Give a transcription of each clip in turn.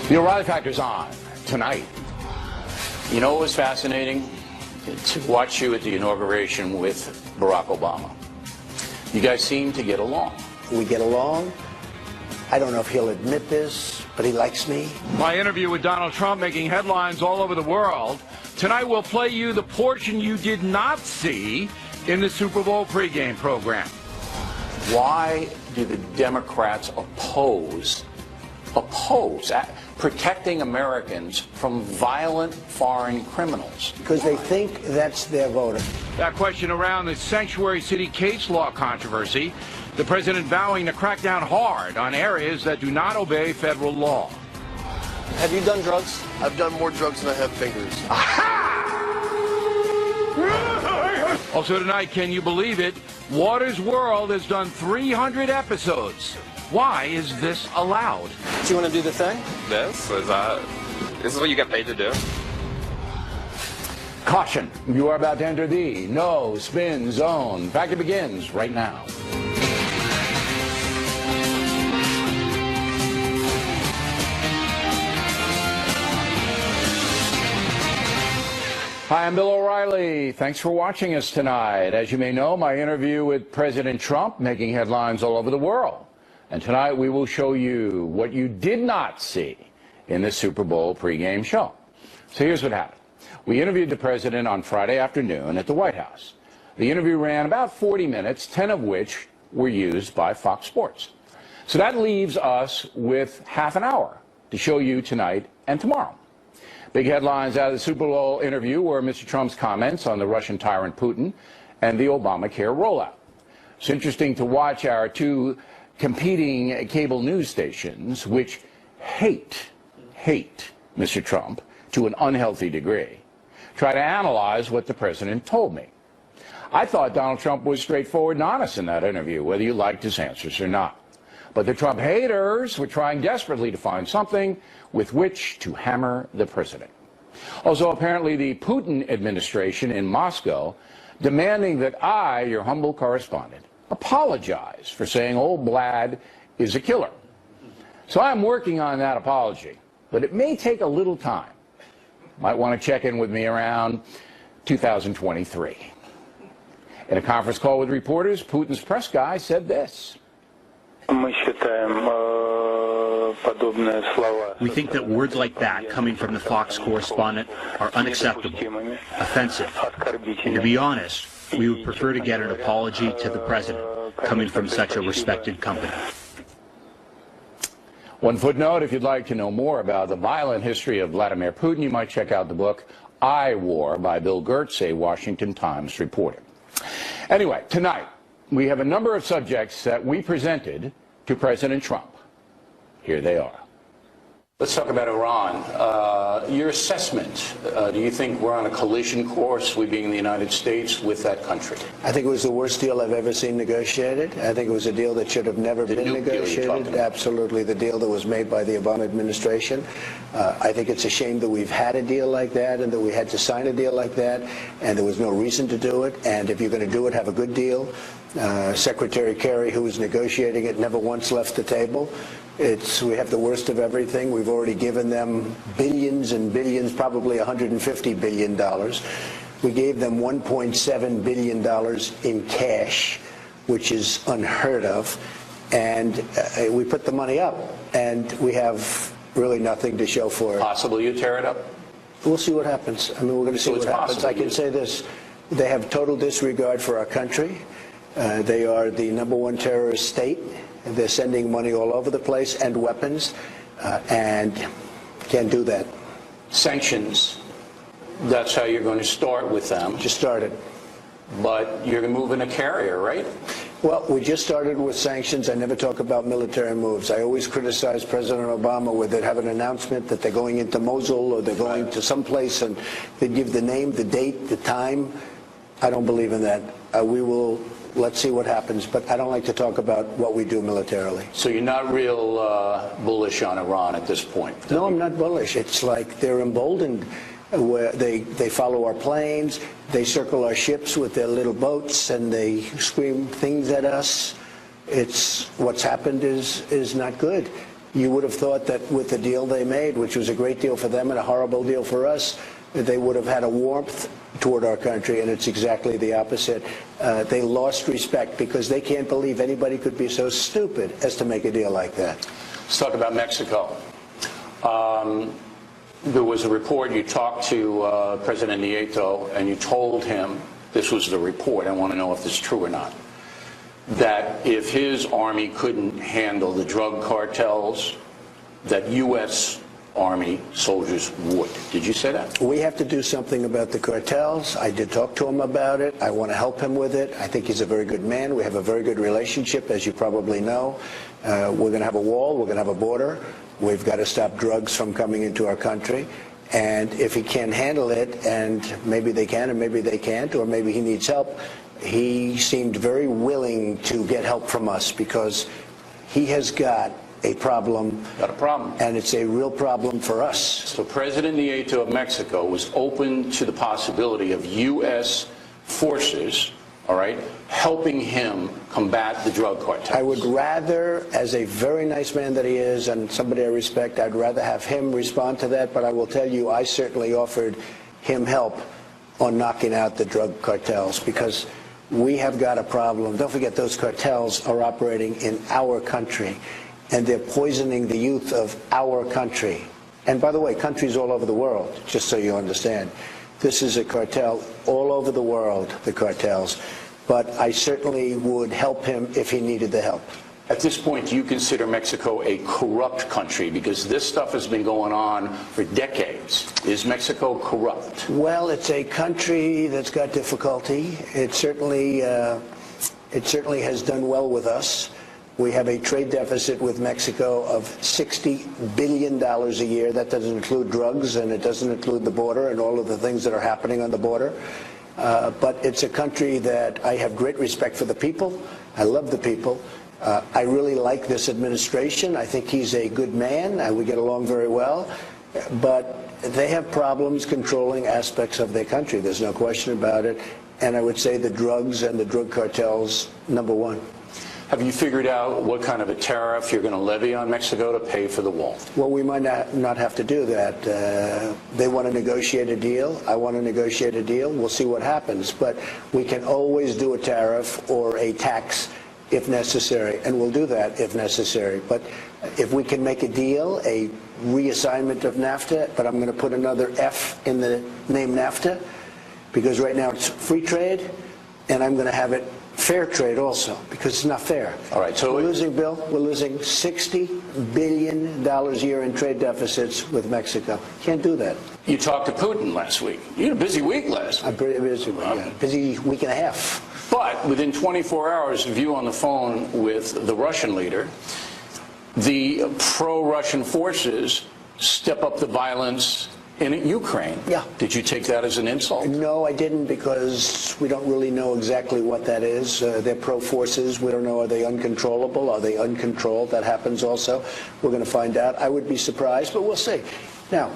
The O'Reilly Factor's on tonight. You know what was fascinating? To watch you at the inauguration with Barack Obama. You guys seem to get along. We get along. I don't know if he'll admit this, but he likes me. My interview with Donald Trump making headlines all over the world. Tonight we'll play you the portion you did not see in the Super Bowl pregame program. Why do the Democrats oppose protecting Americans from violent foreign criminals? Because they think that's their voter. That question around the sanctuary city case law controversy. The president vowing to crack down hard on areas that do not obey federal law. Have you done drugs? I've done more drugs than I have fingers. Also tonight, can you believe it? Water's World has done 300 episodes. Why is this allowed? Do you want to do the thing? This is what you get paid to do. Caution, you are about to enter the no spin zone. Factor begins right now. Hi, I'm Bill O'Reilly. Thanks for watching us tonight. As you may know, my interview with President Trump making headlines all over the world. And tonight we will show you what you did not see in the Super Bowl pregame show. So here's what happened. We interviewed the president on Friday afternoon at the White House. The interview ran about 40 minutes, 10 of which were used by Fox Sports. So that leaves us with half an hour to show you tonight and tomorrow. Big headlines out of the Super Bowl interview were Mr. Trump's comments on the Russian tyrant Putin and the Obamacare rollout. It's interesting to watch our two competing cable news stations, which hate Mr. Trump to an unhealthy degree, try to analyze what the president told me. I thought Donald Trump was straightforward and honest in that interview, whether you liked his answers or not. But the Trump haters were trying desperately to find something with which to hammer the president. Also, apparently, the Putin administration in Moscow demanding that I, your humble correspondent, apologize for saying old Vlad is a killer. So I'm working on that apology, but it may take a little time. Might want to check in with me around 2023. In a conference call with reporters, Putin's press guy said this. We think that words like that coming from the Fox correspondent are unacceptable, offensive, and to be honest, we would prefer to get an apology to the president coming from such a respected company. One footnote, if you'd like to know more about the violent history of Vladimir Putin, you might check out the book I War by Bill Gertz, a Washington Times reporter. Anyway, tonight we have a number of subjects that we presented to President Trump. Here they are. Let's talk about Iran. Your assessment, do you think we're on a collision course, we being the United States, with that country? I think it was the worst deal I've ever seen negotiated. I think it was a deal that should have never been negotiated. Absolutely, the deal that was made by the Obama administration. I think it's a shame that we've had a deal like that and that we had to sign a deal like that, and there was no reason to do it. And if you're going to do it, have a good deal. Secretary Kerry, who was negotiating it, never once left the table. We have the worst of everything. We've already given them billions and billions, probably $150 billion. We gave them $1.7 billion in cash, which is unheard of. And we put the money up, and we have really nothing to show for it. Possibly you tear it up? We'll see what happens. I mean, we're going to see what happens. I can say this. They have total disregard for our country. They are the #1 terrorist state. They're sending money all over the place and weapons, and can't do that. Sanctions, that's how you're going to start with them. Just started. But you're moving a carrier, right? Well, we just started with sanctions. I never talk about military moves. I always criticize President Obama when they have an announcement that they're going into Mosul or they're going to someplace and they give the name, the date, the time. I don't believe in that. Let's see what happens, but I don't like to talk about what we do militarily. So you're not real bullish on Iran at this point? No, I'm not bullish. It's like they're emboldened. Where they follow our planes, they circle our ships with their little boats, and they scream things at us. What's happened is not good. You would have thought that with the deal they made, which was a great deal for them and a horrible deal for us, they would have had a warmth toward our country, and it's exactly the opposite. They lost respect because they can't believe anybody could be so stupid as to make a deal like that. Let's talk about Mexico. There was a report, you talked to President Nieto, and you told him, this was the report, I want to know if this is true or not, that if his army couldn't handle the drug cartels, that U.S. Army soldiers would. Did you say that? We have to do something about the cartels. I did talk to him about it. I want to help him with it. I think he's a very good man. We have a very good relationship, as you probably know. We're going to have a wall. We're going to have a border. We've got to stop drugs from coming into our country. And if he can't handle it, and maybe they can and maybe they can't, or maybe he needs help, he seemed very willing to get help from us because he has got a problem. Got a problem. And it's a real problem for us. So President Nieto of Mexico was open to the possibility of U.S. forces, all right, helping him combat the drug cartels. I would rather, as a very nice man that he is and somebody I respect, I'd rather have him respond to that. But I will tell you, I certainly offered him help on knocking out the drug cartels because we have got a problem. Don't forget, those cartels are operating in our country, and they're poisoning the youth of our country. And by the way, countries all over the world, just so you understand. This is a cartel all over the world, the cartels. But I certainly would help him if he needed the help. At this point, do you consider Mexico a corrupt country? Because this stuff has been going on for decades. Is Mexico corrupt? Well, it's a country that's got difficulty. It certainly has done well with us. We have a trade deficit with Mexico of $60 billion a year. That doesn't include drugs, and it doesn't include the border and all of the things that are happening on the border. But it's a country that I have great respect for the people. I love the people. I really like this administration. I think he's a good man. We get along very well. But they have problems controlling aspects of their country. There's no question about it. And I would say the drugs and the drug cartels, number one. Have you figured out what kind of a tariff you're going to levy on Mexico to pay for the wall? Well, we might not have to do that. They want to negotiate a deal. I want to negotiate a deal. We'll see what happens. But we can always do a tariff or a tax if necessary, and we'll do that if necessary. But if we can make a deal, a reassignment of NAFTA, but I'm going to put another F in the name NAFTA, because right now it's free trade, and I'm going to have it fair trade also, because it's not fair. All right, so we're losing, Bill, we're losing $60 billion a year in trade deficits with Mexico. Can't do that. You talked to Putin last week. You had a busy week last week. I'm pretty busy, yeah. Busy week and a half. But within 24 hours of you on the phone with the Russian leader, the pro-Russian forces step up the violence in Ukraine. Yeah. Did you take that as an insult? No, I didn't, because we don't really know exactly what that is. They're pro-forces. We don't know, are they uncontrollable? Are they uncontrolled? That happens also. We're going to find out. I would be surprised, but we'll see. Now,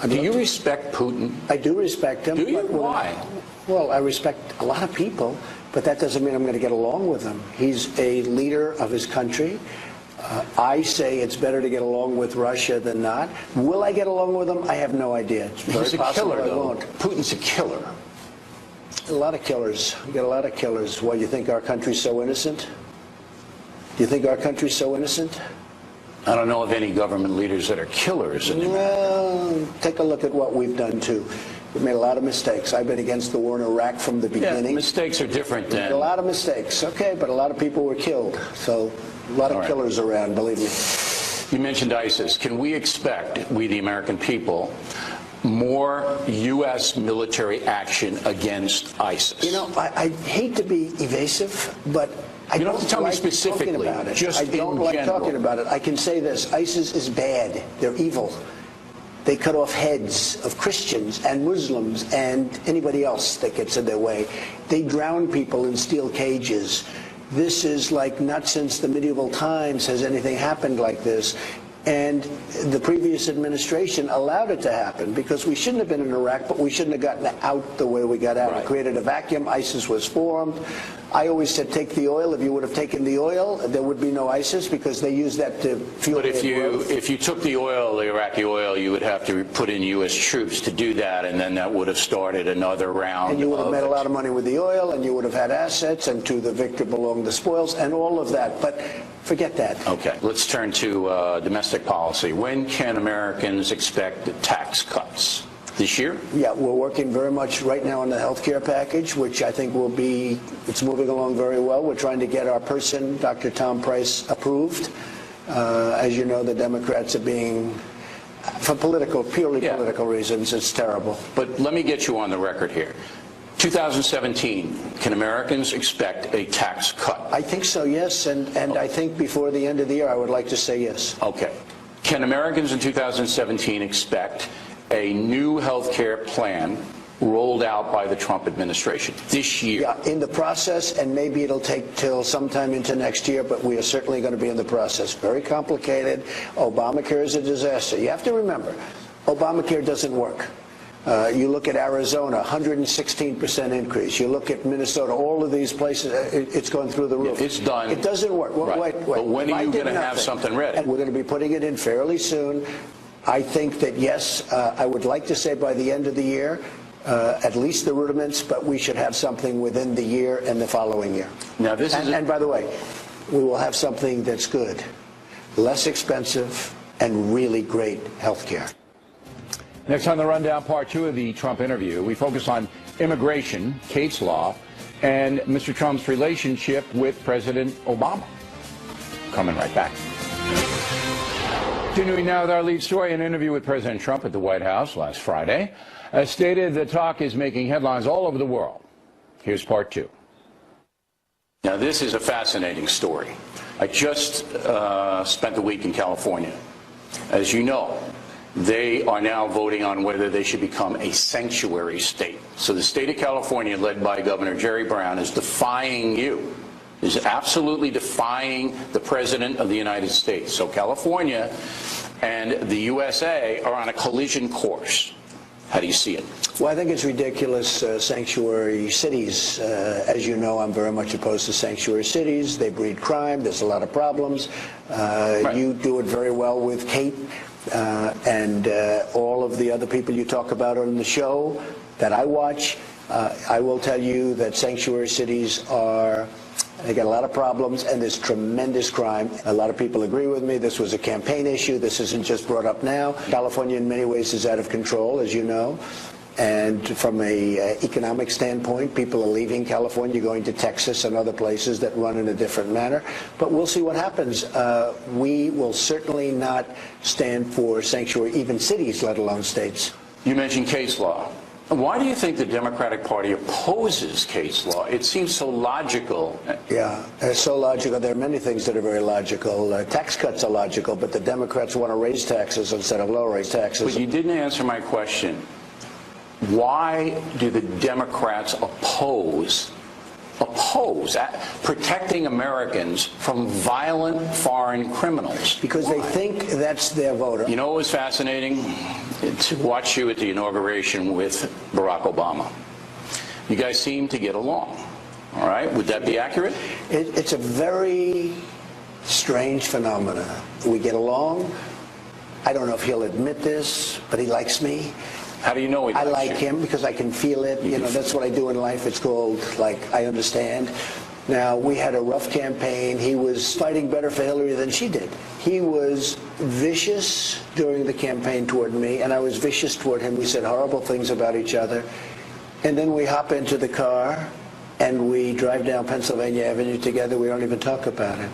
do you respect Putin? I do respect him. Do you? Why? Well, I respect a lot of people, but that doesn't mean I'm going to get along with him. He's a leader of his country. I say it's better to get along with Russia than not. Will I get along with him? I have no idea. It's very He's a possible killer, I though. won't. Putin's a killer. A lot of killers. We got a lot of killers. Why, you think our country's so innocent? Do you think our country's so innocent? I don't know of any government leaders that are killers anymore. Well, take a look at what we've done, too. We've made a lot of mistakes. I've been against the war in Iraq from the beginning. Yeah, mistakes are different than... A lot of mistakes, okay, but a lot of people were killed. So a lot of killers around, believe me. You mentioned ISIS. Can we expect, we the American people, more U.S. military action against ISIS? You know, I hate to be evasive, but I don't have to tell like me specifically, talking about it. just I don't in like general. talking about it. I can say this. ISIS is bad. They're evil. They cut off heads of Christians and Muslims and anybody else that gets in their way. They drown people in steel cages. This is like not since the medieval times has anything happened like this. And the previous administration allowed it to happen, because we shouldn't have been in Iraq, but we shouldn't have gotten out the way we got out. It created a vacuum. ISIS was formed. I always said take the oil. If you would have taken the oil, there would be no ISIS because they use that to fuel. But if you took the oil, the Iraqi oil, you would have to put in U.S. troops to do that, and then that would have started another round. And you would have made a lot of money with the oil, and you would have had assets, and to the victor belong the spoils, and all of that. But forget that. Okay, let's turn to domestic policy. When can Americans expect tax cuts? This year? Yeah, we're working very much right now on the health care package, which I think will be, it's moving along very well. We're trying to get our person, Dr. Tom Price, approved. As you know, the Democrats are being, for purely political reasons, it's terrible. But let me get you on the record here. 2017, can Americans expect a tax cut? I think so, yes, and I think before the end of the year, I would like to say yes. Okay. Can Americans in 2017 expect a new health care plan rolled out by the Trump administration this year? Yeah, in the process, and maybe it'll take till sometime into next year, but we are certainly going to be in the process. Very complicated. Obamacare is a disaster. You have to remember, Obamacare doesn't work. You look at Arizona, 116% increase. You look at Minnesota, all of these places, it's going through the roof. Yeah, it's done. It doesn't work. Right. Wait. But when are you going to have something ready? And we're going to be putting it in fairly soon. I think that, yes, I would like to say by the end of the year, at least the rudiments, but we should have something within the year and the following year. Now, this is and by the way, we will have something that's good, less expensive, and really great health care. Next on the rundown, part 2 of the Trump interview, we focus on immigration, Kate's Law, and Mr. Trump's relationship with President Obama. Coming right back. Continuing now with our lead story, an interview with President Trump at the White House last Friday. As stated, the talk is making headlines all over the world. Here's part 2. Now, this is a fascinating story. I just spent the week in California. As you know, they are now voting on whether they should become a sanctuary state. So the state of California, led by Governor Jerry Brown, is defying you. Is absolutely defying the President of the United States. So California and the USA are on a collision course. How do you see it? Well, I think it's ridiculous, sanctuary cities. As you know, I'm very much opposed to sanctuary cities. They breed crime. There's a lot of problems. Right. You do it very well with Kate and all of the other people you talk about on the show that I watch. I will tell you that sanctuary cities they got a lot of problems, and there's tremendous crime. A lot of people agree with me. This was a campaign issue. This isn't just brought up now. California, in many ways, is out of control, as you know. And from an economic standpoint, people are leaving California, going to Texas and other places that run in a different manner. But we'll see what happens. We will certainly not stand for sanctuary, even cities, let alone states. You mentioned Kate's Law. Why do you think the Democratic Party opposes Kate's Law? It seems so logical. Yeah, it's so logical. There are many things that are very logical. Tax cuts are logical, but the Democrats want to raise taxes instead of lower taxes. But you didn't answer my question. Why do the Democrats oppose protecting Americans from violent foreign criminals? Because they think that's their voter. You know what was fascinating? To watch you at the inauguration with Barack Obama. You guys seem to get along. All right? Would that be accurate? It's a very strange phenomenon. We get along. I don't know if he'll admit this, but he likes me. How do you know he likes you? I like him because I can feel it. You know, that's what I do in life. It's called, I understand. Now, we had a rough campaign. He was fighting better for Hillary than she did. He was vicious during the campaign toward me, and I was vicious toward him. We said horrible things about each other. And then we hop into the car, and we drive down Pennsylvania Avenue together. We don't even talk about it.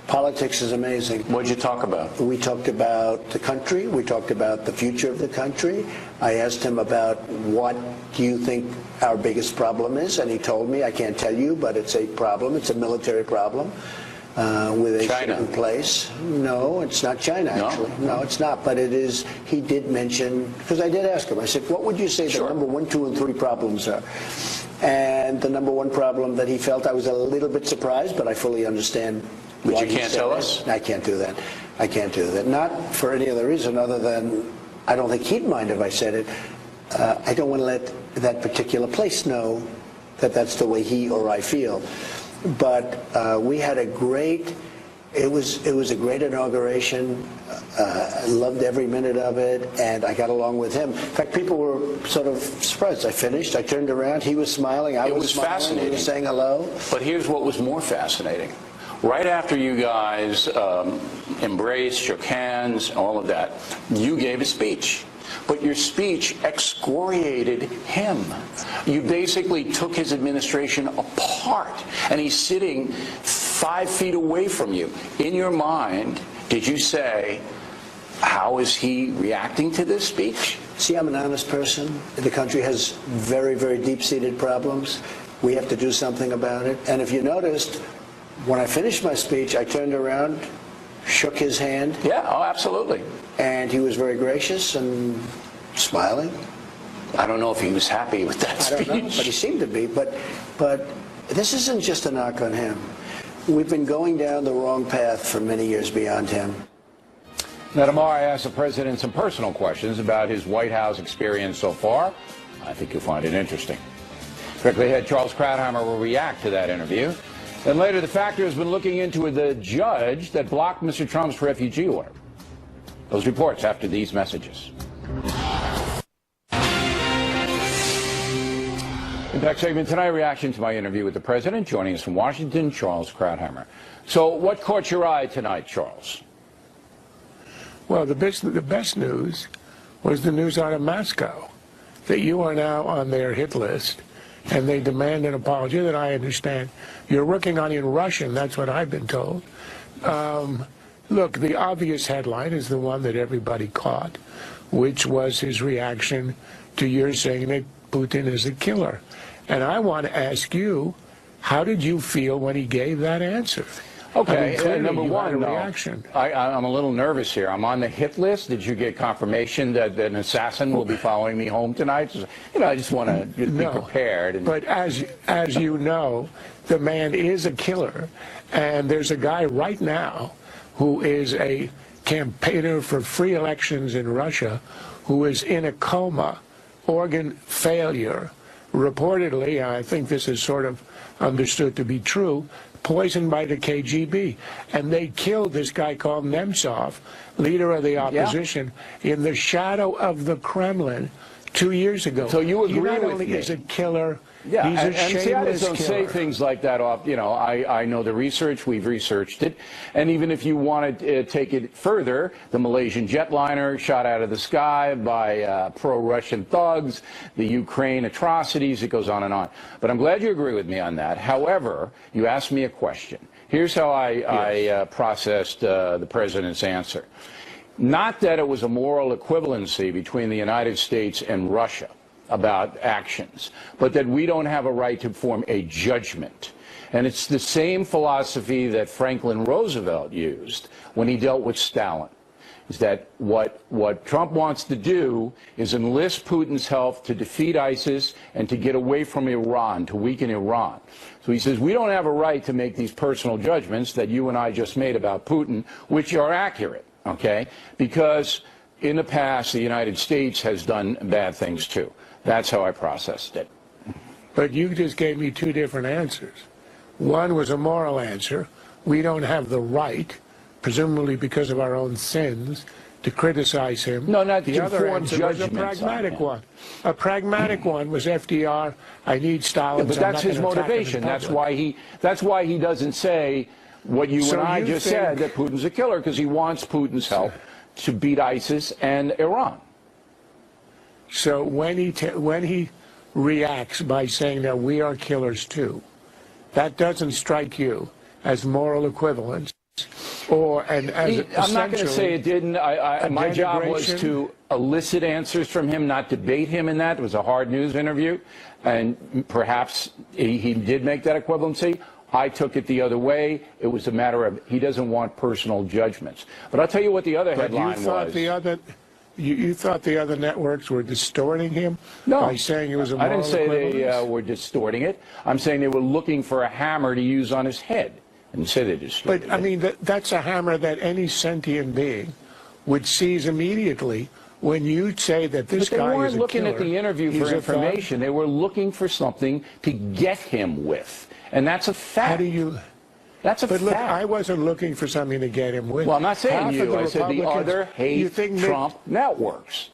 Politics is amazing. What did you talk about? We talked about the country. We talked about the future of the country. I asked him about what do you think our biggest problem is, and he told me, I can't tell you, but it's a problem. It's a military problem with a certain place. No, it's not China, actually. No, it's not. But it is, he did mention, because I did ask him, I said, what would you say the number 1, 2, and 3 problems are? And the number 1 problem that he felt, I was a little bit surprised, but I fully understand. But you can't tell us? I can't do that. I can't do that. Not for any other reason other than I don't think he'd mind if I said it. I don't want to let that particular place know that that's the way he or I feel. But we had a great, it was a great inauguration. I loved every minute of it, and I got along with him. In fact, people were sort of surprised. I finished, I turned around, he was smiling, I was smiling, fascinating. he was saying hello. But here's what was more fascinating. Right after you guys embraced, shook hands, all of that, you gave a speech. But your speech excoriated him. You basically took his administration apart, and he's sitting 5 feet away from you. In your mind, did you say, how is he reacting to this speech? See, I'm an honest person. The country has very, very deep-seated problems. We have to do something about it. And if you noticed, when I finished my speech, I turned around, shook his hand. Yeah, oh, absolutely. And he was very gracious and smiling. I don't know if he was happy with that speech. I don't know, but he seemed to be. But this isn't just a knock on him. We've been going down the wrong path for many years beyond him. Now, tomorrow I asked the president some personal questions about his White House experience so far. I think you'll find it interesting. Directly ahead, Charles Krauthammer will react to that interview. Then later, the Factor has been looking into the judge that blocked Mr. Trump's refugee order. Those reports after these messages. Impact segment tonight, reaction to my interview with the president. Joining us from Washington, Charles Krauthammer. So what caught your eye tonight, Charles? Well, the best news was the news out of Moscow, that you are now on their hit list, and they demand an apology that I understand. You're working on in Russian, that's what I've been told. Look, the obvious headline is the one that everybody caught, which was his reaction to your saying that Putin is a killer. And I want to ask you, how did you feel when he gave that answer? Okay, I mean, number one, reaction. I'm a little nervous here. I'm on the hit list. Did you get confirmation that an assassin will be following me home tonight? You know, I just want to be prepared. But as you know, the man is a killer, and there's a guy right now who is a campaigner for free elections in Russia who is in a coma, organ failure, reportedly, I think this is sort of understood to be true, poisoned by the KGB. And they killed this guy called Nemtsov, leader of the opposition, in the shadow of the Kremlin 2 years ago. So you agree he not with only me? Is a killer, Yeah, he's a shameless see, I just don't killer. say things like that off. You know, I know the research. We've researched it. And even if you want to take it further, the Malaysian jetliner shot out of the sky by pro-Russian thugs, the Ukraine atrocities, it goes on and on. But I'm glad you agree with me on that. However, you asked me a question. Here's how I processed the president's answer. Not that it was a moral equivalency between the United States and Russia about actions, but that we don't have a right to form a judgment. And it's the same philosophy that Franklin Roosevelt used when he dealt with Stalin, is that what Trump wants to do is enlist Putin's help to defeat ISIS and to get away from Iran, to weaken Iran. So he says we don't have a right to make these personal judgments that you and I just made about Putin, which are accurate, okay? Because in the past, the United States has done bad things too. That's how I processed it. But you just gave me two different answers. One was a moral answer. We don't have the right, presumably because of our own sins, to criticize him. No, not the to other form answer was a judgments pragmatic one. A pragmatic one was FDR. I need Stalin. Yeah, but that's his motivation. That's why he doesn't say what you and I just said, that Putin's a killer, because he wants Putin's help to beat ISIS and Iran. So when he reacts by saying that we are killers too, that doesn't strike you as moral equivalence, or and as I'm not going to say it didn't. My job was to elicit answers from him, not debate him in that. It was a hard news interview, and perhaps he did make that equivalency. I took it the other way. It was a matter of he doesn't want personal judgments. But I'll tell you what the other headline was. You thought the other networks were distorting him by saying it was a moral I didn't say equivalence? they were distorting it. I'm saying they were looking for a hammer to use on his head. I didn't say they distorted it. But, I mean, that's a hammer that any sentient being would seize immediately when you say that this But guy is a killer. they weren't looking at the interview he's for a thug. information. They were looking for something to get him with. And that's a fact. How do you... That's a But fact. look, I wasn't looking for something to get him with. Well, I'm not saying Half of you. I said the Republicans- other you hate think Trump networks.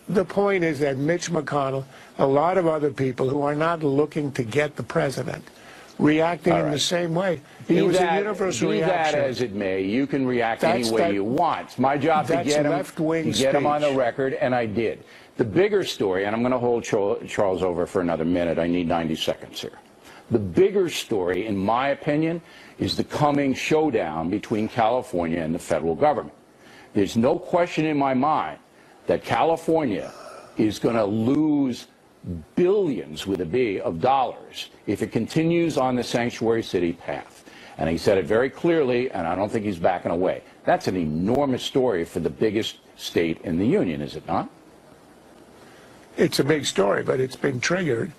The point is that Mitch McConnell, a lot of other people who are not looking to get the president, reacting in the same way. It was a universal Be that reaction. as it may, you can react any way you want. It's my job to That's get left-wing him on the speech. record, and I did. The bigger story, and I'm going to hold Charles over for another minute. I need 90 seconds here. The bigger story, in my opinion, is the coming showdown between California and the federal government. There's no question in my mind that California is going to lose billions, with a B, of dollars if it continues on the sanctuary city path. And he said it very clearly, and I don't think he's backing away. That's an enormous story for the biggest state in the union, is it not? It's a big story, but it's been triggered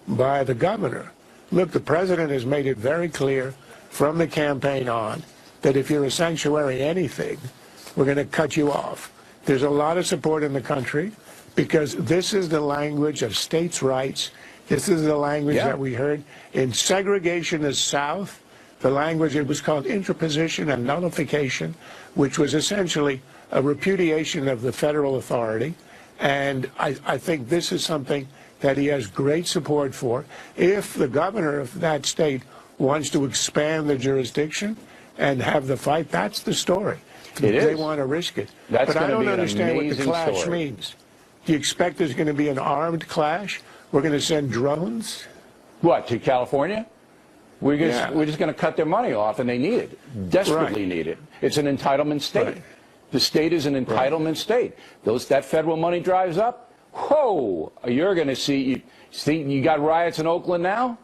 by the governor. Look, the president has made it very clear from the campaign on that if you're a sanctuary anything, we're going to cut you off. There's a lot of support in the country because this is the language of states' rights. This is the language that we heard in segregation is South, the language, it was called interposition and nullification, which was essentially a repudiation of the federal authority. And I think this is something that he has great support for. If the governor of that state wants to expand the jurisdiction and have the fight, that's the story. It is. They want to risk it. That's but I gonna don't be an understand what the amazing clash story. means. Do you expect there's going to be an armed clash? We're going to send drones? What, to California? We're just going to cut their money off, and they need it, desperately need it. It's an entitlement state. Right. The state is an entitlement state. That federal money drives up, whoa, you're going to see you got riots in Oakland now?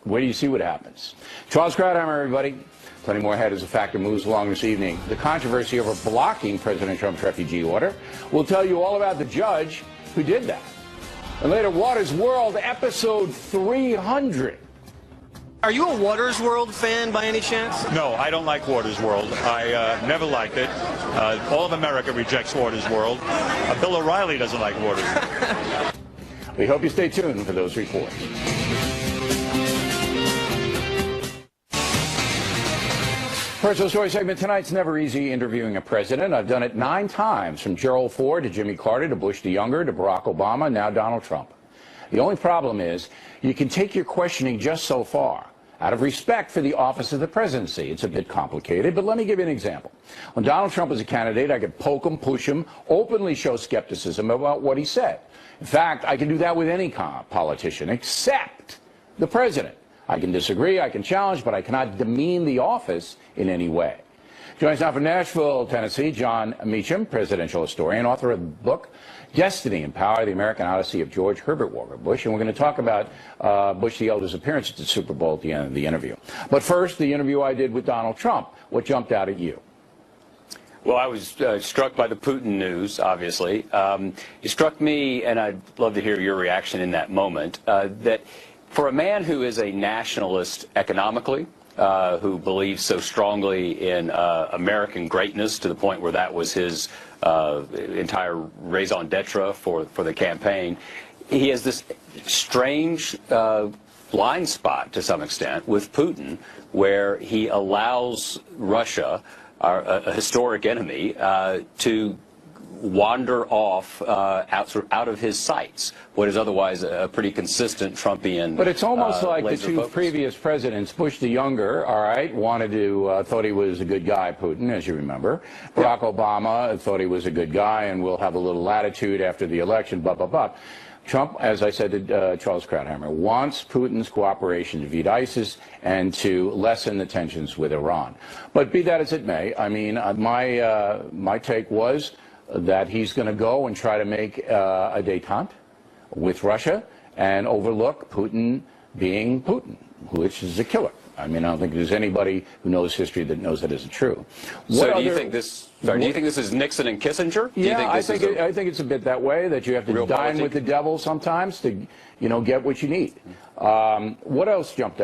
Wait till you see what happens. Charles Krauthammer, everybody. Plenty more ahead as the factor moves along this evening. The controversy over blocking President Trump's refugee order. We'll tell you all about the judge who did that. And later, Water's World, episode 300. Are you a Water's World fan by any chance? No, I don't like Water's World. I never liked it. All of America rejects Water's World. Bill O'Reilly doesn't like Water's World. We hope you stay tuned for those reports. Personal Story segment tonight's never easy interviewing a president. I've done it 9 times, from Gerald Ford to Jimmy Carter to Bush the Younger to Barack Obama, now Donald Trump. The only problem is you can take your questioning just so far. Out of respect for the office of the presidency, it's a bit complicated, but let me give you an example. When Donald Trump was a candidate, I could poke him, push him, openly show skepticism about what he said. In fact, I can do that with any politician except the president. I can disagree, I can challenge, but I cannot demean the office in any way. Joins now from Nashville, Tennessee, John Meacham, presidential historian, author of the book Destiny and Power, The American Odyssey of George Herbert Walker Bush. And we're going to talk about Bush the Elder's appearance at the Super Bowl at the end of the interview. But first, the interview I did with Donald Trump. What jumped out at you? Well, I was struck by the Putin news, obviously. It struck me, and I'd love to hear your reaction in that moment, that for a man who is a nationalist economically, who believes so strongly in American greatness to the point where that was his entire raison d'etre for the campaign, he has this strange blind spot to some extent with Putin, where he allows Russia, a historic enemy, to wander off out of his sights, what is otherwise a pretty consistent Trumpian. But it's almost like the 2 focus. previous presidents. Bush the Younger, all right, wanted to, thought he was a good guy, Putin, as you remember. Barack Obama thought he was a good guy and will have a little latitude after the election, blah, blah, blah. Trump, as I said to Charles Krauthammer, wants Putin's cooperation to defeat ISIS and to lessen the tensions with Iran. But be that as it may, I mean, my take was that he's going to go and try to make a détente with Russia and overlook Putin being Putin, which is a killer. I mean, I don't think there's anybody who knows history that knows that isn't true. So do you think this? Sorry, do you think this is Nixon and Kissinger? Yeah, I think it's a bit that way, that you have to dine with the devil sometimes to, get what you need. What else jumped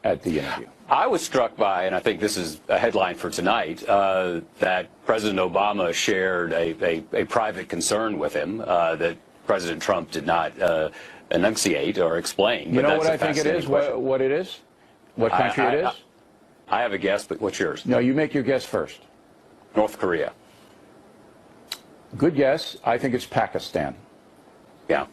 at the interview? I was struck by, and I think this is a headline for tonight, that President Obama shared a private concern with him that President Trump did not enunciate or explain. You know what I think it is? What it is? What country it is? I have a guess, but what's yours? No, you make your guess first. North Korea. Good guess. I think it's Pakistan. Yeah.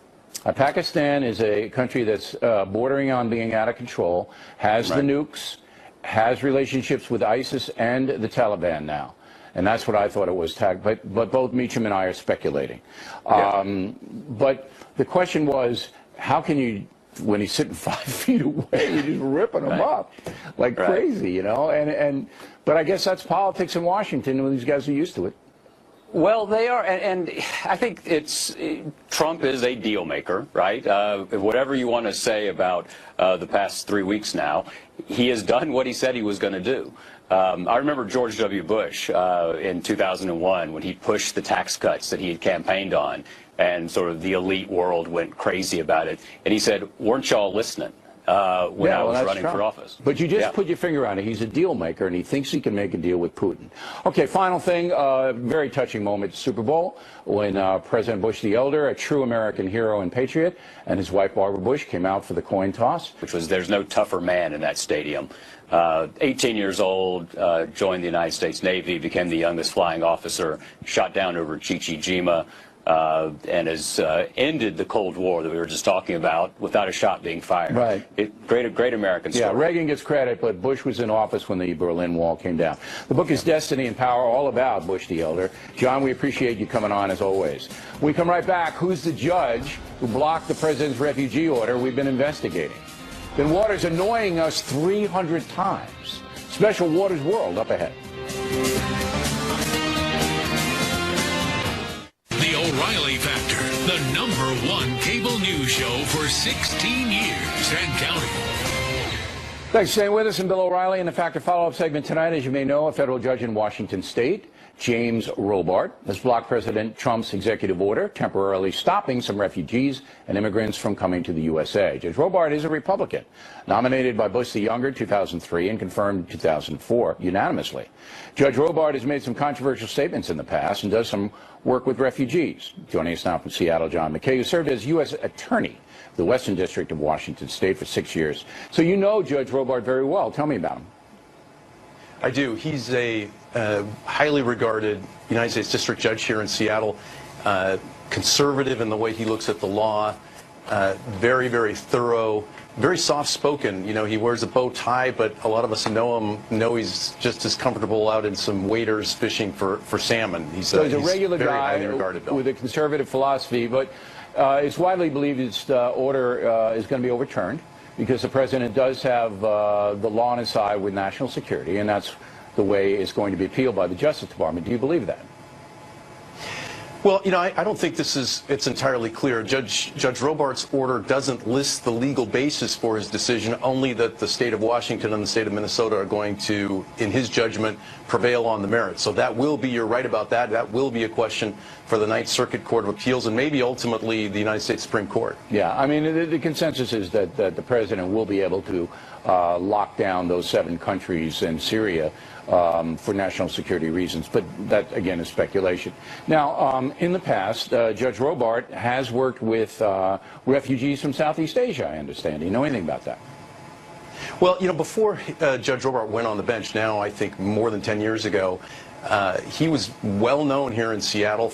Pakistan is a country that's bordering on being out of control, has the nukes, has relationships with ISIS and the Taliban now. And that's what I thought it was tagged. But both Meacham and I are speculating. But the question was, how can you, when he's sitting 5 feet away, you're just ripping him up like crazy, you know? But I guess that's politics in Washington, when these guys are used to it. Well, they are, and I think Trump is a deal maker, right? Whatever you want to say about the past 3 weeks now, he has done what he said he was going to do. I remember George W. Bush in 2001 when he pushed the tax cuts that he had campaigned on, and sort of the elite world went crazy about it. And he said, "Weren't y'all listening?" When I was running for office. But you just put your finger on it. He's a deal maker, and he thinks he can make a deal with Putin. Okay, final thing, very touching moment, Super Bowl, when President Bush the Elder, a true American hero and patriot, and his wife Barbara Bush came out for the coin toss. Which was, there's no tougher man in that stadium. 18 years old, joined the United States Navy, became the youngest flying officer, shot down over Chichi-Jima, and has ended the Cold War that we were just talking about without a shot being fired. Right. Great American story. Yeah, Reagan gets credit, but Bush was in office when the Berlin Wall came down. The book is Destiny and Power, all about Bush the Elder. John, we appreciate you coming on as always. We come right back. Who's the judge who blocked the president's refugee order we've been investigating? Ben Waters annoying us 300 times. Special Waters World up ahead. The O'Reilly Factor, the #1 cable news show for 16 years and counting. Thanks for staying with us. I'm Bill O'Reilly in the Factor follow-up segment tonight. As you may know, a federal judge in Washington State, James Robart, has blocked President Trump's executive order temporarily stopping some refugees and immigrants from coming to the USA. Judge Robart is a Republican, nominated by Bush the Younger 2003 and confirmed 2004 unanimously. Judge Robart has made some controversial statements in the past and does some work with refugees. Joining us now from Seattle, John McKay, who served as U.S. Attorney for the Western District of Washington State for 6 years. So you know Judge Robart very well. Tell me about him. I do. He's a highly regarded United States District Judge here in Seattle, conservative in the way he looks at the law, very, very thorough, very soft-spoken. You know, he wears a bow tie, but a lot of us know he's just as comfortable out in some waders fishing for salmon. He's a regular guy with a conservative philosophy, but it's widely believed his order is going to be overturned because the president does have the law on his side with national security, and that's the way it's going to be appealed by the Justice Department. Do you believe that? Well, you know, I don't think it's entirely clear. Judge Robart's order doesn't list the legal basis for his decision, only that the state of Washington and the state of Minnesota are going to, in his judgment, prevail on the merits. So that will be, you're right about that, that will be a question for the Ninth Circuit Court of Appeals and maybe ultimately the United States Supreme Court. Yeah, I mean, the consensus is that the president will be able to lock down those 7 countries and Syria for national security reasons, but that, again, is speculation. Now, in the past, Judge Robart has worked with refugees from Southeast Asia, I understand. Do you know anything about that? Well, you know, before Judge Robart went on the bench, now I think more than 10 years ago, he was well known here in Seattle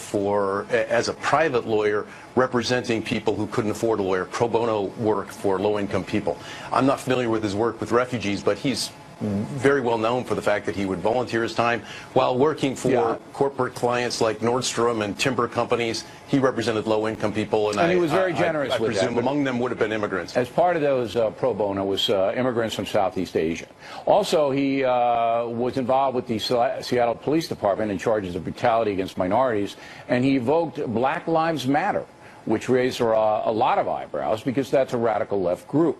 as a private lawyer representing people who couldn't afford a lawyer, pro bono work for low-income people. I'm not familiar with his work with refugees, but he's very well known for the fact that he would volunteer his time while working for corporate clients like Nordstrom and timber companies. He represented low-income people, and he was very generous I with presume them. Among them would have been immigrants. As part of those pro bono was immigrants from Southeast Asia. Also, he was involved with the Seattle Police Department in charges of brutality against minorities, and he evoked Black Lives Matter, which raised a lot of eyebrows because that's a radical left group.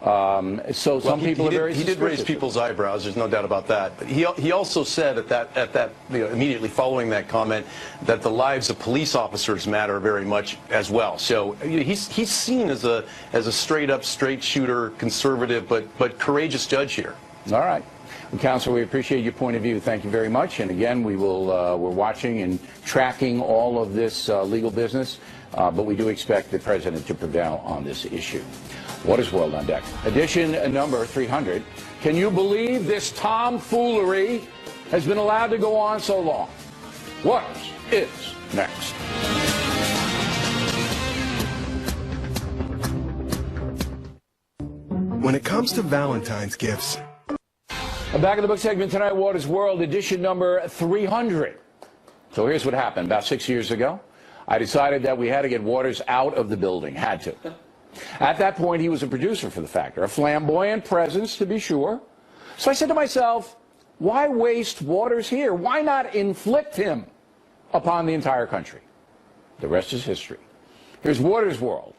So some people are very He did raise suspicious. people's eyebrows. There's no doubt about that. But he also said at that immediately following that comment that the lives of police officers matter very much as well. So he's seen as a straight up, straight shooter, conservative, but courageous judge here. All right. Well, Counselor, we appreciate your point of view. Thank you very much. And again, we're watching and tracking all of this legal business, but we do expect the president to prevail on this issue. What is World on Deck? Edition number 300. Can you believe this tomfoolery has been allowed to go on so long? What is next? When it comes to Valentine's gifts. Back in the book segment tonight, Waters World, edition number 300. So here's what happened. About 6 years ago, I decided that we had to get Waters out of the building. Had to. At that point, he was a producer for The Factor, a flamboyant presence, to be sure. So I said to myself, why waste Waters here? Why not inflict him upon the entire country? The rest is history. Here's Waters World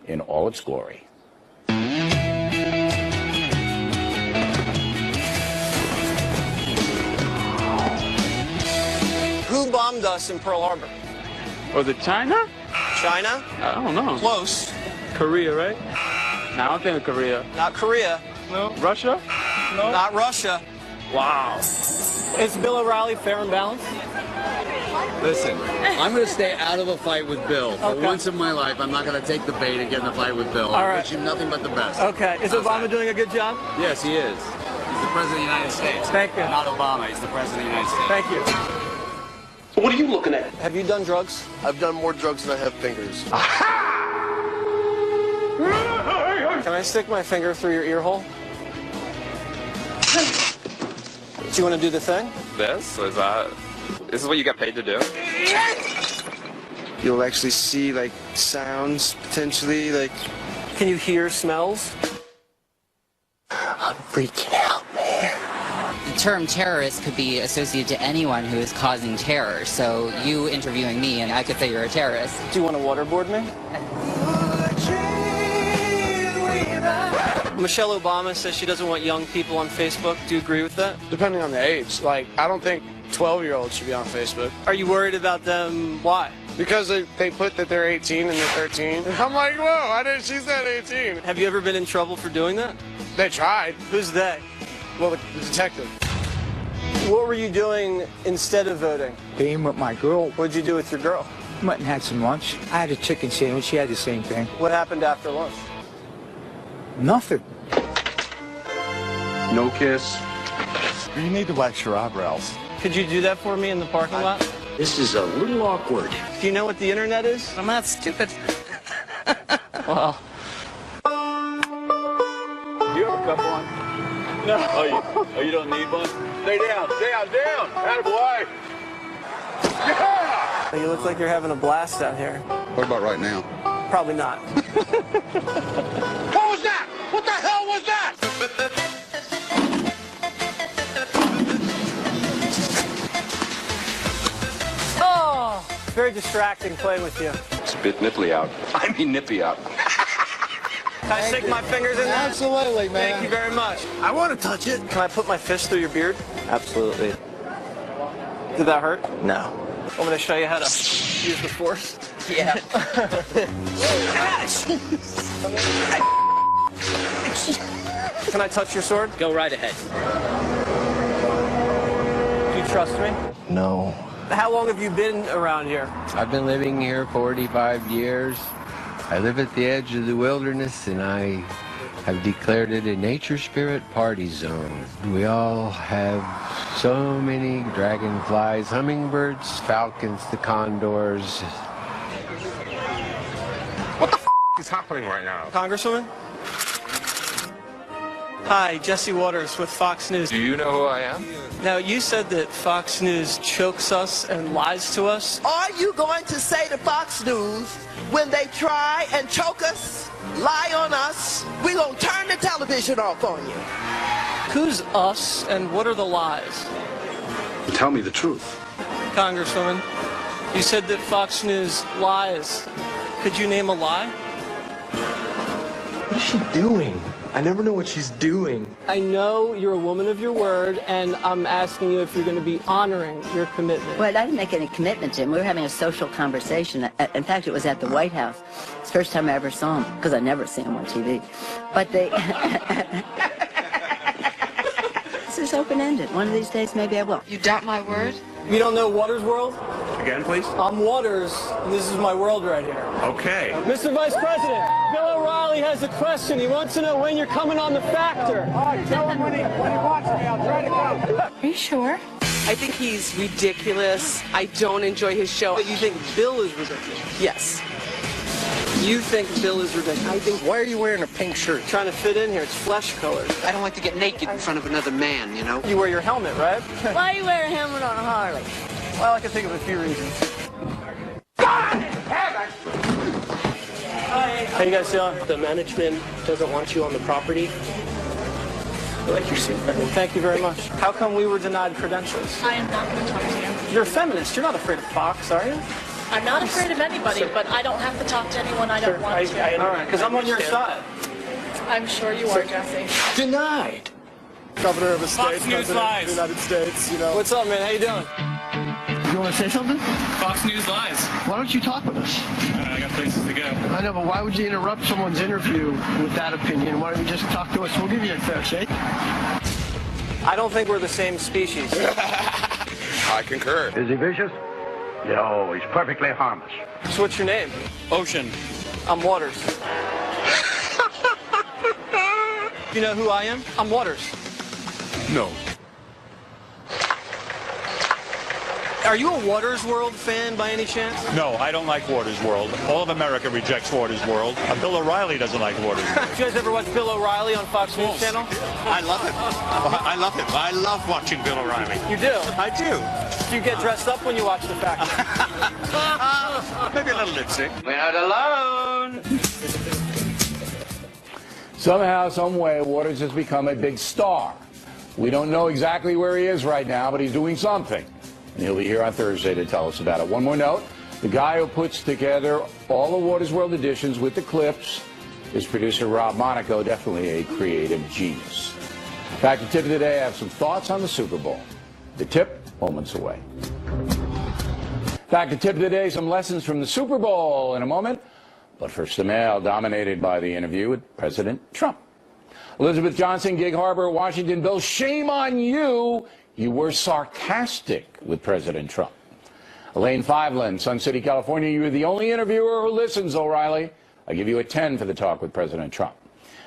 in all its glory. Who bombed us in Pearl Harbor? Was it China? China? I don't know. Close. Korea, right? No, I don't think of Korea. Not Korea. No. Russia? No. Not Russia. Wow. Is Bill O'Reilly fair and balanced? Listen, I'm going to stay out of a fight with Bill. For Okay. once in my life, I'm not going to take the bait and get in a fight with Bill. All I right. wish him nothing but the best. Okay. Is How's Obama that? doing a good job? Yes, he is. He's the President of the United States. Thank you. Not Obama. He's the President of the United States. Thank you. What are you looking at? Have you done drugs? I've done more drugs than I have fingers. Can I stick my finger through your ear hole? Do you want to do the thing? This is what you got paid to do? You'll actually see like sounds potentially like. Can you hear smells? I'm freaking out, man. The term terrorist could be associated to anyone who is causing terror. So you interviewing me, and I could say you're a terrorist. Do you want to waterboard me? Michelle Obama says she doesn't want young people on Facebook. Do you agree with that? Depending on the age, like I don't think 12-year-olds should be on Facebook. Are you worried about them? Why? Because they put that they're 18 and they're 13. I'm like, whoa, I didn't. She said 18. Have you ever been in trouble for doing that? They tried. Who's they? Well, the detective. What were you doing instead of voting? Being with my girl. What'd you do with your girl? Went and had some lunch. I had a chicken sandwich. She had the same thing. What happened after lunch? Nothing. No kiss. You need to wax your eyebrows. Could you do that for me in the parking lot? This is a little awkward. Do you know what the internet is? I'm not stupid. Well. Do you have a cup on? No. Oh, you don't need one? Stay down, down. Attaboy. Yeah! You look like you're having a blast out here. What about right now? Probably not. What was that? What the hell was that? Oh, very distracting playing with you. It's a bit nipply out. I mean nippy out. Can I stick my fingers in there? Absolutely, man. Thank you very much. I want to touch it. Can I put my fist through your beard? Absolutely. Did that hurt? No. I'm going to show you how to use the force. Yeah. Can I touch your sword? Go right ahead. Do you trust me? No. How long have you been around here? I've been living here 45 years. I live at the edge of the wilderness, and I have declared it a nature spirit party zone. We all have so many dragonflies, hummingbirds, falcons, the condors. What the is happening right now? Congresswoman? Hi, Jesse Waters with Fox News. Do you know who I am? Now, you said that Fox News chokes us and lies to us. Are you going to say to Fox News, when they try and choke us, lie on us, we're going to turn the television off on you? Who's us and what are the lies? Tell me the truth. Congresswoman, you said that Fox News lies. Could you name a lie? What is she doing? I never know what she's doing. I know you're a woman of your word, and I'm asking you if you're going to be honoring your commitment. Well, I didn't make any commitment to him. We were having a social conversation. In fact, it was at the White House. It's the first time I ever saw him, because I never see him on TV. But they... This is open-ended. One of these days, maybe I will. You doubt my word? You don't know Waters World? Again, please? I'm Waters, and this is my world right here. Okay. Mr. Vice President, Bill O'Reilly has a question. He wants to know when you're coming on The Factor. All right, tell him when he wants me. I'll try to come. Are you sure? I think he's ridiculous. I don't enjoy his show. But you think Bill is ridiculous? Yes. You think Bill is ridiculous? I think. Why are you wearing a pink shirt? Trying to fit in here. It's flesh colored. I don't like to get naked in front of another man, you know? You wear your helmet, right? Why do you wear a helmet on a Harley? Well, I can think of a few reasons. How you guys doing? The management doesn't want you on the property. I like your suit. Thank you very much. How come we were denied credentials? I am not going to talk to you. You're a feminist. You're not afraid of Fox, are you? I'm not afraid of anybody, but I don't have to talk to anyone I don't want to. All right, because I'm on your side. I'm sure you are, Jesse. Denied. Governor of a state, Fox News President Live. of the United States, you know. What's up, man? How you doing? You want to say something? Fox News Lies. Why don't you talk with us? I got places to go. I know, but why would you interrupt someone's interview with that opinion? Why don't you just talk to us? We'll give you a fair shake. I don't think we're the same species. I concur. Is he vicious? No, he's perfectly harmless. So what's your name? Ocean. I'm Waters. You know who I am? I'm Waters. No. Are you a Waters World fan by any chance? No, I don't like Waters World. All of America rejects Waters World. Bill O'Reilly doesn't like Waters World. You guys ever watch Bill O'Reilly on Fox News Channel? I love it. I love him. I love watching Bill O'Reilly. You do? I do. Do you get dressed up when you watch The Factor? Maybe a little lipstick. We're not alone. Somehow, some way, Waters has become a big star. We don't know exactly where he is right now, but he's doing something. And he'll be here on Thursday to tell us about it. One more note, the guy who puts together all the Waters World editions with the clips is producer Rob Monaco, definitely a creative genius. Back to Tip of the Day, I have some thoughts on the Super Bowl. The tip, moments away. Back to Tip of the Day, some lessons from the Super Bowl in a moment. But first, the mail, dominated by the interview with President Trump. Elizabeth Johnson, Gig Harbor, Washington. Bill, shame on you. You were sarcastic with President Trump. Elaine Fiveland, Sun City, California. You were the only interviewer who listens, O'Reilly. I give you a 10 for the talk with President Trump.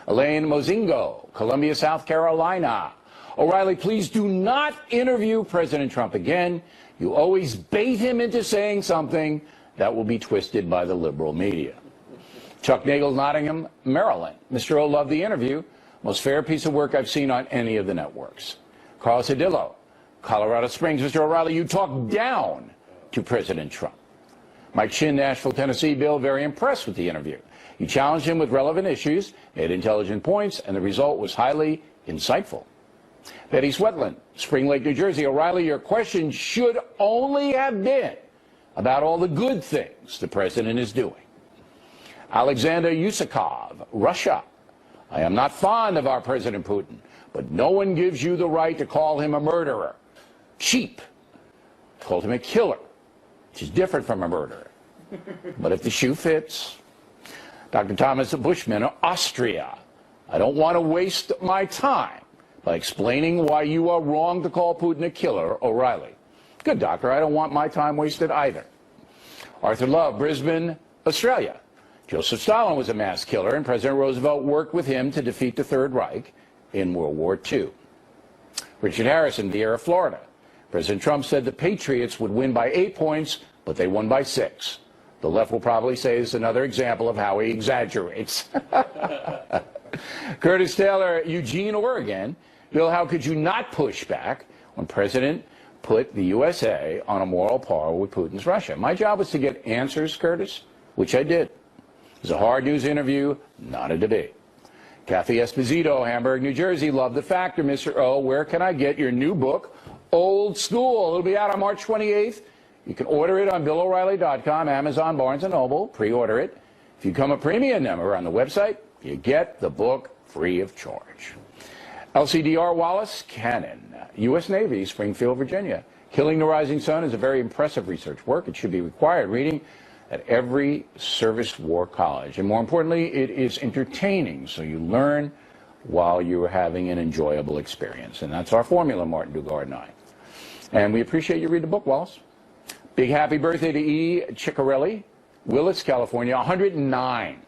Elaine Mozingo, Columbia, South Carolina. O'Reilly, please do not interview President Trump again. You always bait him into saying something that will be twisted by the liberal media. Chuck Nagel, Nottingham, Maryland. Mr. O loved the interview. Most fair piece of work I've seen on any of the networks. Carl Cedillo, Colorado Springs. Mr. O'Reilly, you talked down to President Trump. Mike Shin, Nashville, Tennessee. Bill, very impressed with the interview. You challenged him with relevant issues, made intelligent points, and the result was highly insightful. Betty Swetland, Spring Lake, New Jersey. O'Reilly, your question should only have been about all the good things the president is doing. Alexander Yusakov, Russia. I am not fond of our President Putin, but no one gives you the right to call him a murderer. Cheap. Called him a killer, which is different from a murderer. But if the shoe fits. Dr. Thomas Bushman, Austria. I don't want to waste my time by explaining why you are wrong to call Putin a killer, O'Reilly. Good, doctor. I don't want my time wasted either. Arthur Love, Brisbane, Australia. Joseph Stalin was a mass killer, and President Roosevelt worked with him to defeat the Third Reich in World War II. Richard Harrison, Vieira, Florida. President Trump said the Patriots would win by 8 points, but they won by 6. The left will probably say it's another example of how he exaggerates. Curtis Taylor, Eugene, Oregon. Bill, how could you not push back when President put the USA on a moral par with Putin's Russia? My job was to get answers, Curtis, which I did. It was a hard news interview, not a debate. Kathy Esposito, Hamburg, New Jersey. Love the Factor, Mr. O. Where can I get your new book, Old School? It'll be out on March 28th. You can order it on BillO'Reilly.com, Amazon, Barnes & Noble. Pre-order it. If you become a premium member on the website, you get the book free of charge. LCDR Wallace Cannon, U.S. Navy, Springfield, Virginia. Killing the Rising Sun is a very impressive research work. It should be required reading at every service war college. And more importantly, it is entertaining, so you learn while you're having an enjoyable experience. And that's our formula, Martin Dugard and I. And we appreciate you read the book, Wallace. Big happy birthday to E. Ciccarelli, Willis, California, 109.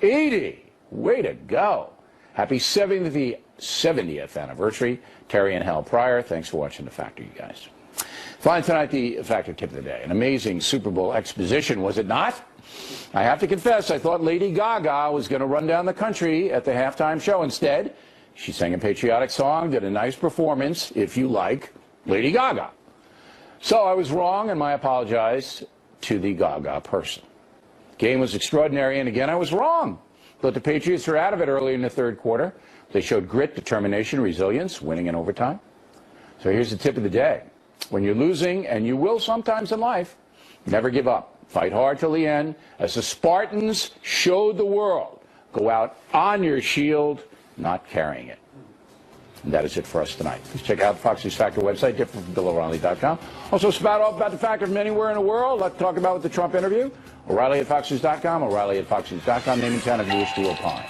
80. Way to go. Happy 70th anniversary. Terry and Hal Pryor, thanks for watching The Factor, you guys. Finally tonight, the Factor tip of the day. An amazing Super Bowl exposition, was it not? I have to confess, I thought Lady Gaga was going to run down the country at the halftime show. Instead, she sang a patriotic song, did a nice performance, if you like, Lady Gaga. So I was wrong, and I apologize to the Gaga person. Game was extraordinary, and again, I was wrong. But the Patriots are out of it early in the third quarter. They showed grit, determination, resilience, winning in overtime. So here's the tip of the day. When you're losing, and you will sometimes in life, never give up. Fight hard till the end. As the Spartans showed the world, go out on your shield, not carrying it. And that is it for us tonight. Please check out the Fox News Factor website, different from BillO'Reilly.com. Also, spout off about the Factor from anywhere in the world. Let's talk about with the Trump interview. O'Reilly at FoxNews.com, O'Reilly at FoxNews.com. Name and town if you wish to opine.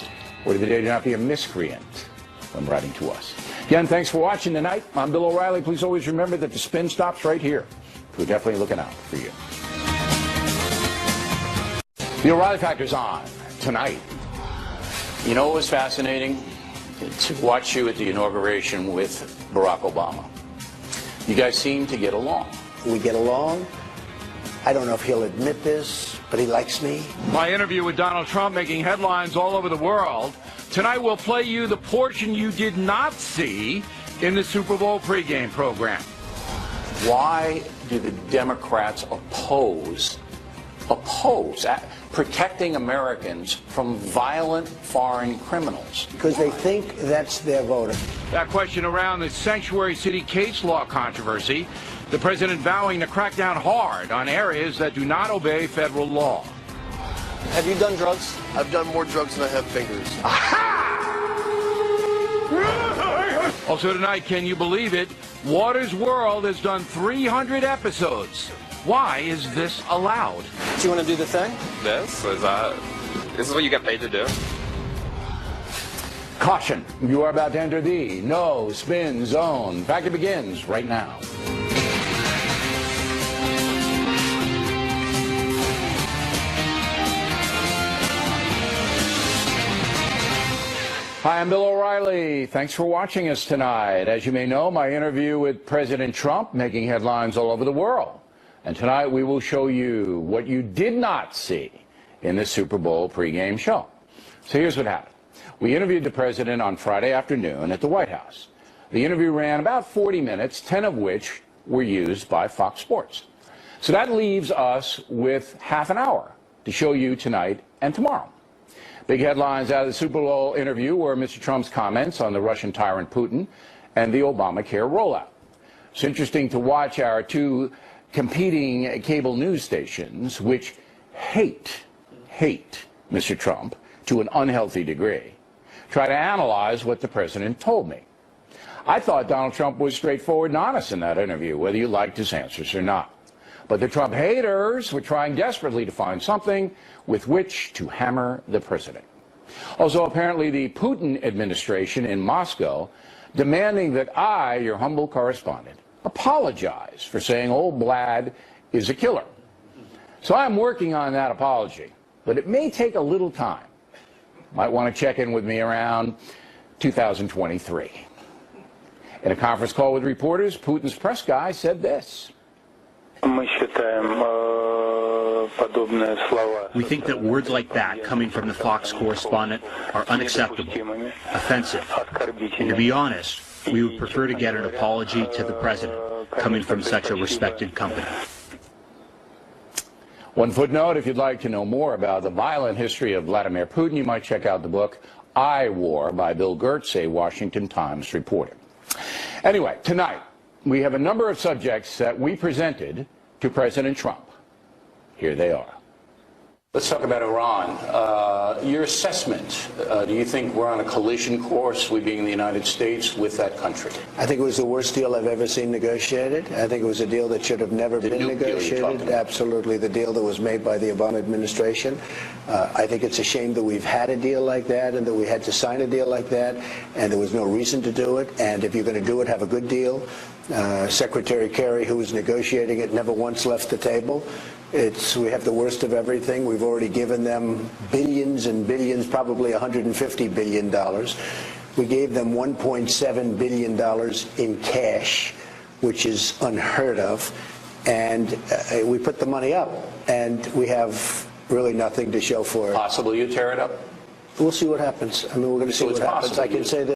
Word of the day, do not be a miscreant when writing to us. Again, thanks for watching tonight. I'm Bill O'Reilly. Please always remember that the spin stops right here. We're definitely looking out for you. The O'Reilly Factor's on tonight. You know what was fascinating? To watch you at the inauguration with Barack Obama. You guys seem to get along. We get along. I don't know if he'll admit this, but he likes me. My interview with Donald Trump making headlines all over the world. Tonight we'll play you the portion you did not see in the Super Bowl pregame program. Why do the Democrats oppose protecting Americans from violent foreign criminals? Because they think that's their voter. That question around the sanctuary city case law controversy. The president vowing to crack down hard on areas that do not obey federal law. Have you done drugs? I've done more drugs than I have fingers. Also tonight, can you believe it? Water's World has done 300 episodes. Why is this allowed? Do you want to do the thing? This is what you get paid to do. Caution, you are about to enter the no spin zone. Factor begins right now. Hi, I'm Bill O'Reilly. Thanks for watching us tonight. As you may know, my interview with President Trump making headlines all over the world. And tonight we will show you what you did not see in the Super Bowl pregame show. So here's what happened. We interviewed the president on Friday afternoon at the White House. The interview ran about 40 minutes, 10 of which were used by Fox Sports. So that leaves us with half an hour to show you tonight and tomorrow. Big headlines out of the Super Bowl interview were Mr. Trump's comments on the Russian tyrant Putin and the Obamacare rollout. It's interesting to watch our two competing cable news stations, which hate Mr. Trump to an unhealthy degree, try to analyze what the president told me. I thought Donald Trump was straightforward and honest in that interview, whether you liked his answers or not. But the Trump haters were trying desperately to find something with which to hammer the president. Also, apparently, the Putin administration in Moscow demanding that I, your humble correspondent, apologize for saying old Vlad is a killer. So I'm working on that apology, but it may take a little time. Might want to check in with me around 2023. In a conference call with reporters, Putin's press guy said this. We think that words like that coming from the Fox correspondent are unacceptable, offensive, and to be honest, we would prefer to get an apology to the president coming from such a respected company. One footnote, if you'd like to know more about the violent history of Vladimir Putin, you might check out the book I War by Bill Gertz, a Washington Times reporter. Anyway, tonight, we have a number of subjects that we presented to President Trump. Here they are. Let's talk about Iran. Your assessment, do you think we're on a collision course, we being the United States, with that country? I think it was the worst deal I've ever seen negotiated. I think it was a deal that should have never been negotiated. Absolutely, the deal that was made by the Obama administration. I think it's a shame that we've had a deal like that and that we had to sign a deal like that, and there was no reason to do it. And if you're going to do it, have a good deal. Secretary Kerry, who was negotiating it, never once left the table. We have the worst of everything. We've already given them billions and billions, probably $150 billion. We gave them $1.7 billion in cash, which is unheard of. And we put the money up, and we have really nothing to show for it. Possibly you tear it up? We'll see what happens. I mean, we're going to see what happens. I can say that.